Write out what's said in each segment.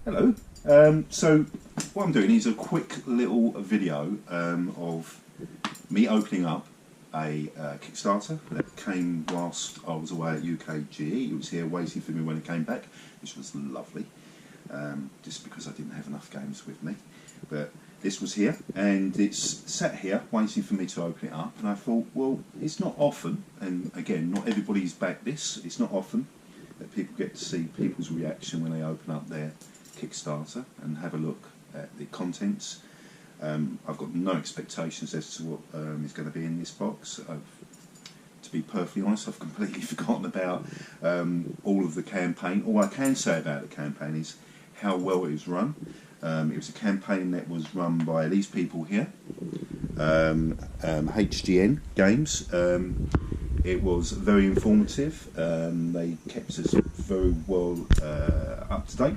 Hello. So what I'm doing is a quick little video of me opening up a Kickstarter that came whilst I was away at UKGE. It was here waiting for me when it came back, which was lovely, just because I didn't have enough games with me. But this was here, and it's sat here waiting for me to open it up, and I thought, well, it's not often, and again, not everybody's backed this, it's not often that people get to see people's reaction when they open up their Kickstarter and have a look at the contents. I've got no expectations as to what is going to be in this box. To be perfectly honest, I've completely forgotten about all of the campaign. All I can say about the campaign is how well it was run. It was a campaign that was run by these people here, HGN Games. It was very informative. They kept us very well up to date.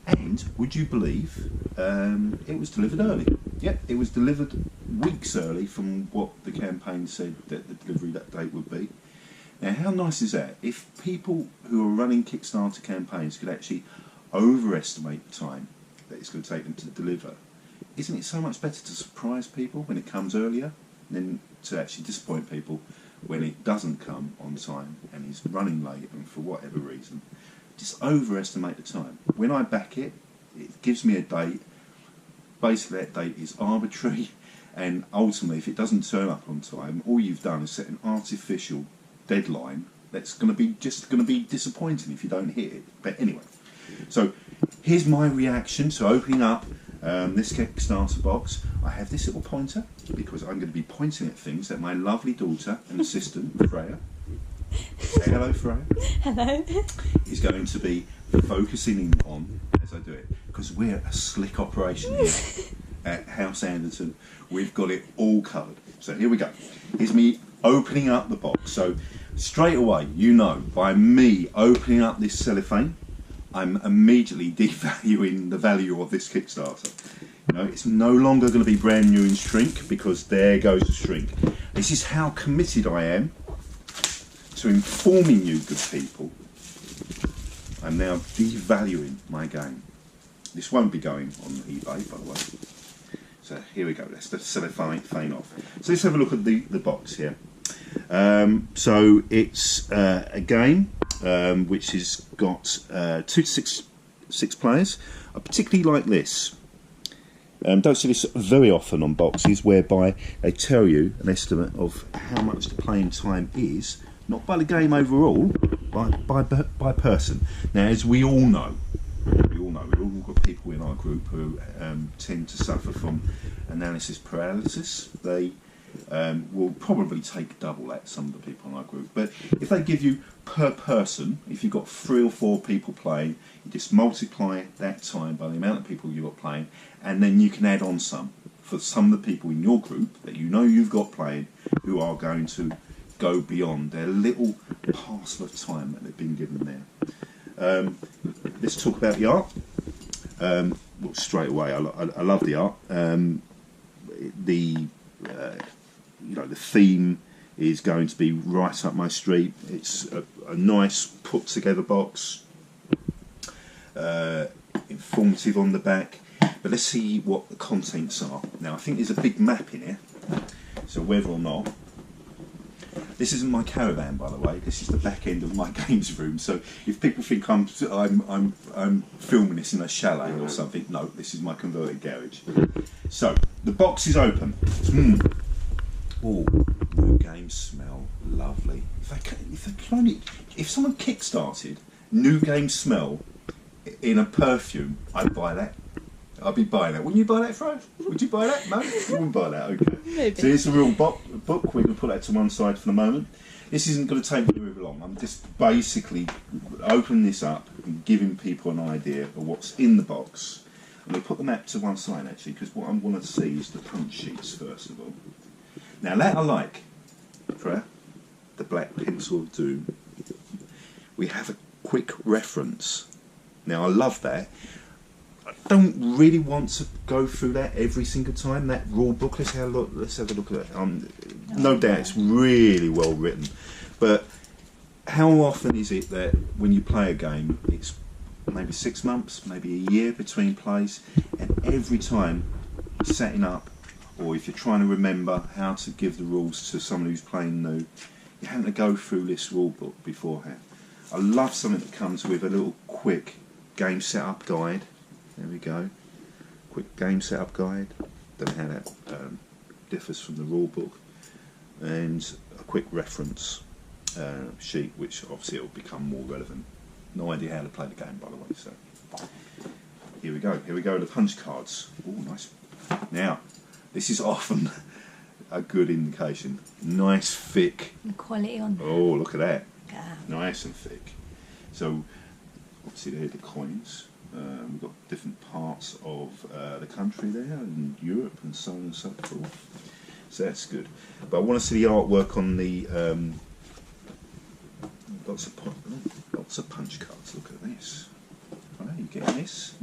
And would you believe it was delivered early? Yep, it was delivered weeks early from what the campaign said that the delivery date would be. Now, how nice is that? If people who are running Kickstarter campaigns could actually overestimate the time that it's going to take them to deliver, isn't it so much better to surprise people when it comes earlier than to actually disappoint people when it doesn't come on time and is running late and for whatever reason? Just overestimate the time. When I back it, it gives me a date. Basically, that date is arbitrary, and ultimately, if it doesn't turn up on time, all you've done is set an artificial deadline that's going to be disappointing if you don't hit it. But anyway, so here's my reaction to opening up this Kickstarter box. I have this little pointer because I'm going to be pointing at things that my lovely daughter and assistant Freya. Say hello, Freya. Hello. Is going to be focusing in on as I do it, because we're a slick operation here at House Anderton. We've got it all covered. So here we go. Here's me opening up the box. So straight away, you know, by me opening up this cellophane, I'm immediately devaluing the value of this Kickstarter. You know, it's no longer going to be brand new in shrink, because there goes the shrink. This is how committed I am to informing you, good people. I'm now devaluing my game. This won't be going on eBay, by the way. So here we go. Let's set a fane off. So let's have a look at the box here. So it's a game which has got 2 to 6 players. I particularly like this. Don't see this very often on boxes, whereby they tell you an estimate of how much the playing time is, not by the game overall, by person. Now, as we all know, we've all got people in our group who tend to suffer from analysis paralysis. They will probably take double that, some of the people in our group. But if they give you per person, if you've got 3 or 4 people playing, you just multiply that time by the amount of people you've got playing, and then you can add on some for some of the people in your group that you know you've got playing who are going to go beyond their little parcel of time that they've been given there. Let's talk about the art. Well, straight away, I love the art. The theme is going to be right up my street. It's a nice put together box, informative on the back. But let's see what the contents are. Now, I think there's a big map in here, so whether or not. This isn't my caravan, by the way. This is the back end of my games room. So if people think I'm filming this in a chalet or something, no, this is my converted garage. So the box is open. Oh, new games smell lovely. If someone kickstarted new game smell in a perfume, I'd buy that. I'd be buying that. Wouldn't you buy that, Fran? Would you buy that? No, you wouldn't buy that. Okay. Maybe. So here's a real book. We're going to put that to one side for the moment. This isn't going to take me very long. I'm just basically opening this up and giving people an idea of what's in the box. I'm going to put the map to one side, actually, because what I want to see is the punch sheets, first of all. Now, that I like, Freya, the Black Pencil of Doom. We have a quick reference. Now, I love that. I don't really want to go through that every single time. That rule book, let's have a look at that. No doubt it's really well written, but how often is it that when you play a game, it's maybe 6 months, maybe a year between plays, and every time setting up, or if you're trying to remember how to give the rules to someone who's playing new, you're having to go through this rule book beforehand. I love something that comes with a little quick game setup guide. There we go. Quick game setup guide. Don't know how that differs from the rule book. And a quick reference sheet, which obviously it will become more relevant. No idea how to play the game, by the way. So here we go. Here we go. The punch cards. Oh, nice. Now, this is often a good indication. Nice, thick. The quality on. Oh, look at that. Yeah. Nice and thick. So, obviously, there are the coins. We've got different parts of the country there, and Europe, and so on and so forth. So that's good. But I want to see the artwork on the lots of punch cards. Look at this. Oh, you getting this?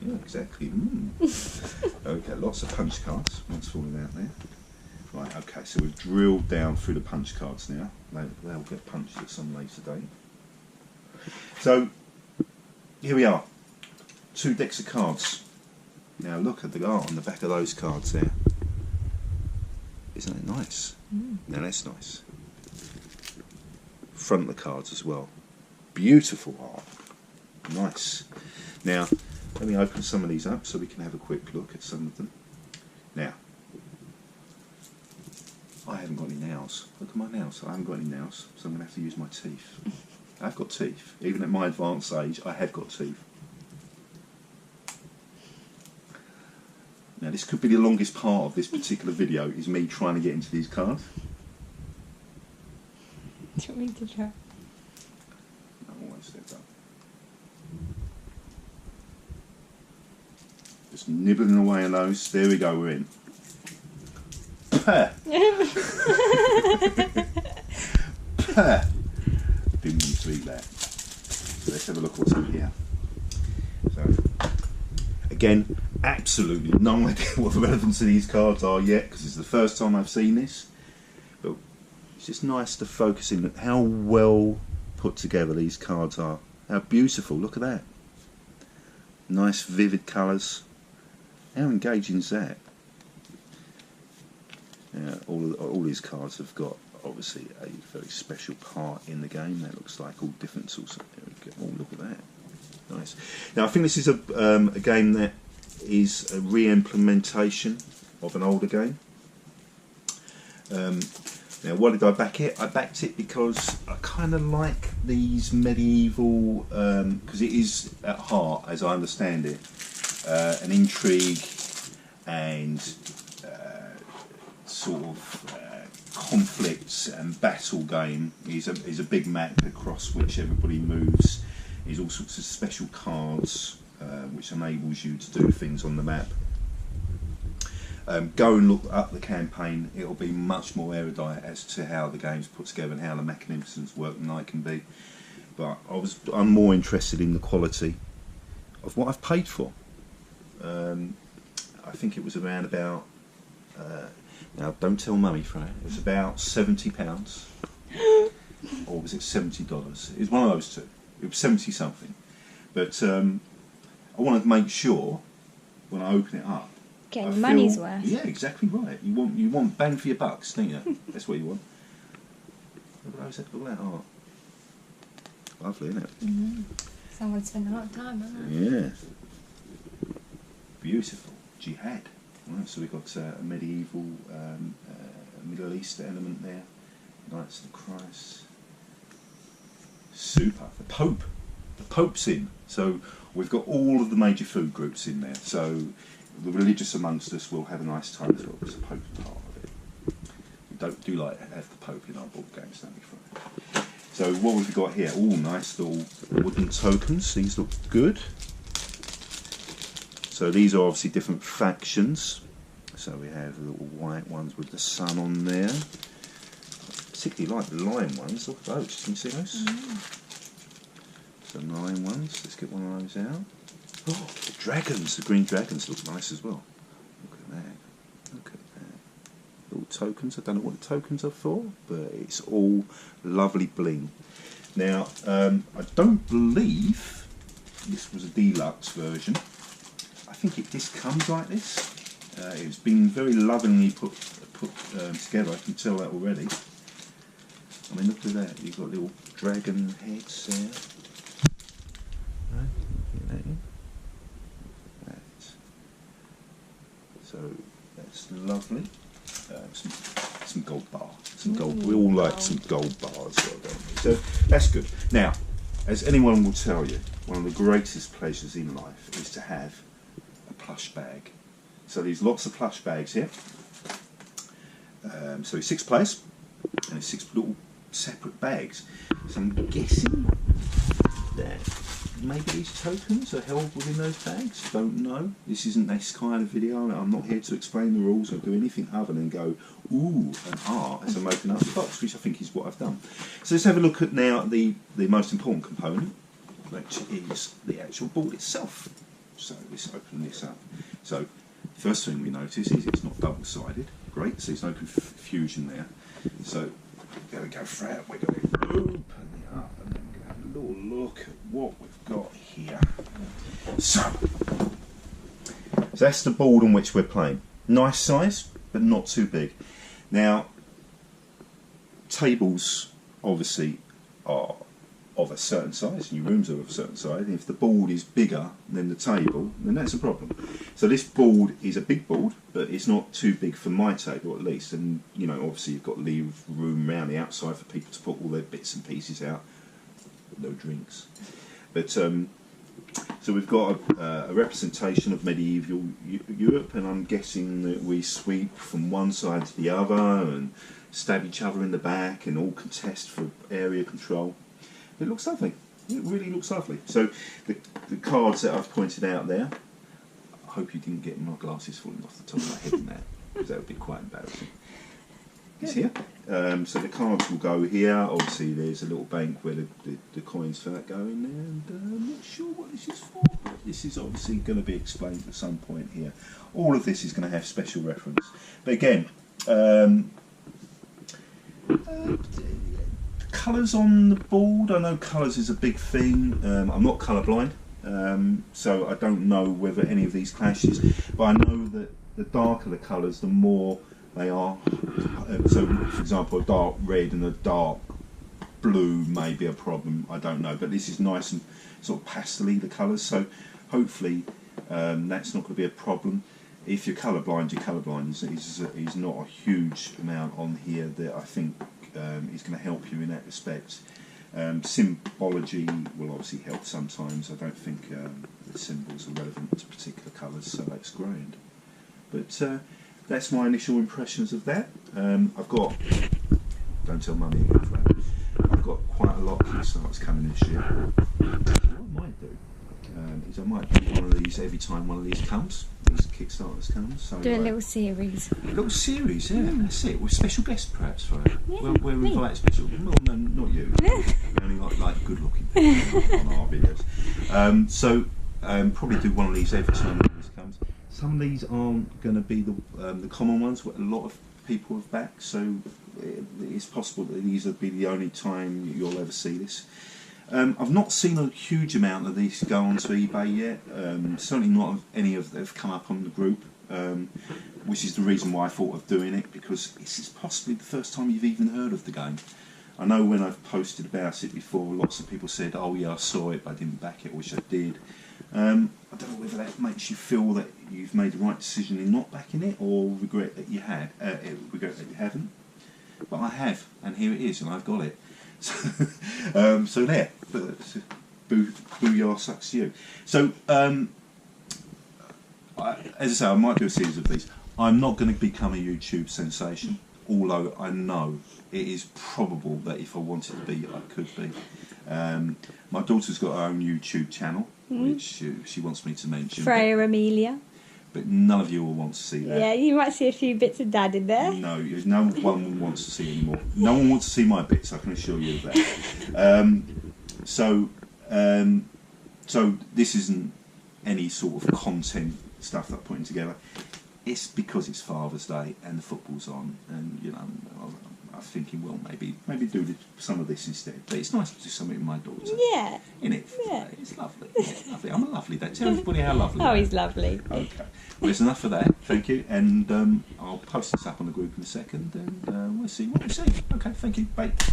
Yeah, exactly. Okay, lots of punch cards. One's falling out there. Right, okay, so we've drilled down through the punch cards now. They'll get punched at some later date. So, here we are. 2 decks of cards. Now look at the art on the back of those cards there. Isn't it nice? Now that's nice. Front of the cards as well. Beautiful art. Nice. Now, let me open some of these up so we can have a quick look at some of them. Now, I haven't got any nails. Look at my nails. I haven't got any nails, so I'm going to have to use my teeth. I've got teeth. Even at my advanced age, I have got teeth. Now, this could be the longest part of this particular video, is me trying to get into these cards. Do you want me to try? I'm almost there, done. Just nibbling away on those. There we go, we're in. Puh. Puh. Didn't need to eat that. So let's have a look what's in here. So, again, absolutely no idea what the relevance of these cards are yet, because it's the first time I've seen this. But it's just nice to focus in on how well put together these cards are. How beautiful, look at that. Nice vivid colours. How engaging is that? All these cards have got obviously a very special part in the game. That looks like all different sorts of. There we go. Oh, look at that! Nice. Now I think this is a game that is a re-implementation of an older game. Now, why did I back it? I backed it because I kind of like these medieval, because it is at heart, as I understand it, an intrigue and sort of conflicts and battle game. Is a big map across which everybody moves. There's all sorts of special cards which enables you to do things on the map. Go and look up the campaign. It'll be much more erudite as to how the game's put together and how the mechanisms work than I can be. But I'm more interested in the quality of what I've paid for. I think it was around about. Now, don't tell Mummy, Freya. It was about £70, or was it $70? It was one of those two. It was 70 something. But I wanted to make sure when I open it up. Getting money's worth. Yeah, exactly right. You want bang for your bucks, don't you? That's what you want. Look at those. Look at that art. Lovely, isn't it? Mm-hmm. Someone spent a lot of time on that. Yeah. Beautiful. Jihad. Right, so we've got a medieval, Middle East element there. Knights of Christ. Super. The Pope. The Pope's in. So we've got all of the major food groups in there. So the religious amongst us will have a nice time as well, because the Pope's part of it. We do like to have the Pope in our board games, don't we, Frank? So what have we got here? Oh, nice little wooden tokens. These look good. So these are obviously different factions. So we have the little white ones with the sun on there. I particularly like the lime ones. Look at those. Can you see those? Some lime ones. Let's get one of those out. Oh, the dragons. The green dragons look nice as well. Look at that. Look at that. Little tokens. I don't know what the tokens are for, but it's all lovely bling. Now, I don't believe this was a deluxe version. I think it just comes like this. It's been very lovingly put together, I can tell that already. I mean, look at that, you've got little dragon heads there. Right. That. So, that's lovely. Some gold bar. Some gold. We all like some gold bars, don't we? So, that's good. Now, as anyone will tell you, one of the greatest pleasures in life is to have a plush bag. So there's lots of plush bags here. So it's 6 players and it's 6 little separate bags. So I'm guessing that maybe these tokens are held within those bags. Don't know. This isn't this kind of video. I'm not here to explain the rules or do anything other than go ooh and ah as I'm opening up the box, which I think is what I've done. So let's have a look at now the most important component, which is the actual board itself. So let's open this up. So first thing we notice is it's not double-sided. Great, so there's no confusion there. So we're going to go for it. We're going to open it up and then we're going to have a little look at what we've got here. So that's the board on which we're playing. Nice size, but not too big. Now, tables obviously are of a certain size, and your rooms are of a certain size, and if the board is bigger than the table, then that's a problem. So this board is a big board, but it's not too big for my table at least, and you know, obviously you've got to leave room around the outside for people to put all their bits and pieces out. No drinks. But so we've got a representation of medieval Europe, and I'm guessing that we sweep from one side to the other and stab each other in the back and all contest for area control. It looks lovely. It really looks lovely. So the cards that I've pointed out there, I hope you didn't get my glasses falling off the top of my head in that, because that would be quite embarrassing. It's here. So the cards will go here. Obviously there's a little bank where the coins for that go in there, and I'm not sure what this is for. This is obviously going to be explained at some point here. All of this is going to have special reference. But again, colours on the board, I know colours is a big thing. I'm not colourblind, so I don't know whether any of these clashes, but I know that the darker the colours, the more they are. So for example, a dark red and a dark blue may be a problem, I don't know, but this is nice and sort of pastel-y, the colours, so hopefully that's not going to be a problem. If you're colourblind, you're colourblind. There's not a huge amount on here that I think is going to help you in that respect. Symbology will obviously help sometimes. I don't think the symbols are relevant to particular colours, so that's grand. But that's my initial impressions of that. I've got, don't tell mummy again for that, I've got quite a lot of Kickstarters coming this year. What I might do is I might do one of these every time one of these comes. These Kickstarters come. So do a little series. A little series, yeah, that's it. With special guests perhaps for it. Yeah, we'll invite special. Well, no, not you. We only like good-looking people on our videos. So probably do one of these every time one of these comes. Some of these aren't going to be the common ones. What a lot of people have backed. So it's possible that these will be the only time you'll ever see this. I've not seen a huge amount of these go onto eBay yet. Certainly not any of them have come up on the group, which is the reason why I thought of doing it, because this is possibly the first time you've even heard of the game. I know when I've posted about it before, lots of people said, "Oh yeah, I saw it, but I didn't back it," which I did. I don't know whether that makes you feel that you've made the right decision in not backing it, or regret that you regret that you haven't. But I have, and here it is, and I've got it. So there, booyah, sucks to you. So as I say, I might do a series of these. I'm not going to become a YouTube sensation, although I know it is probable that if I wanted to be, I could be. My daughter's got her own YouTube channel, which she wants me to mention. Freya Amelia. But none of you will want to see that. Yeah, you might see a few bits of Dad in there. No one wants to see anymore. No one wants to see my bits, I can assure you of that. So this isn't any sort of content stuff that I'm putting together. It's because it's Father's Day and the football's on, and you know, I was thinking, well, maybe do some of this instead. But it's nice to do something with my daughter. Yeah. In it. Yeah. It's lovely. It's lovely. I'm a lovely dad. Tell everybody how lovely. Oh, I am. he's lovely. Okay. Well, there's enough of that. Thank you. And I'll post this up on the group in a second, and we'll see what we see. Okay. Thank you. Bye.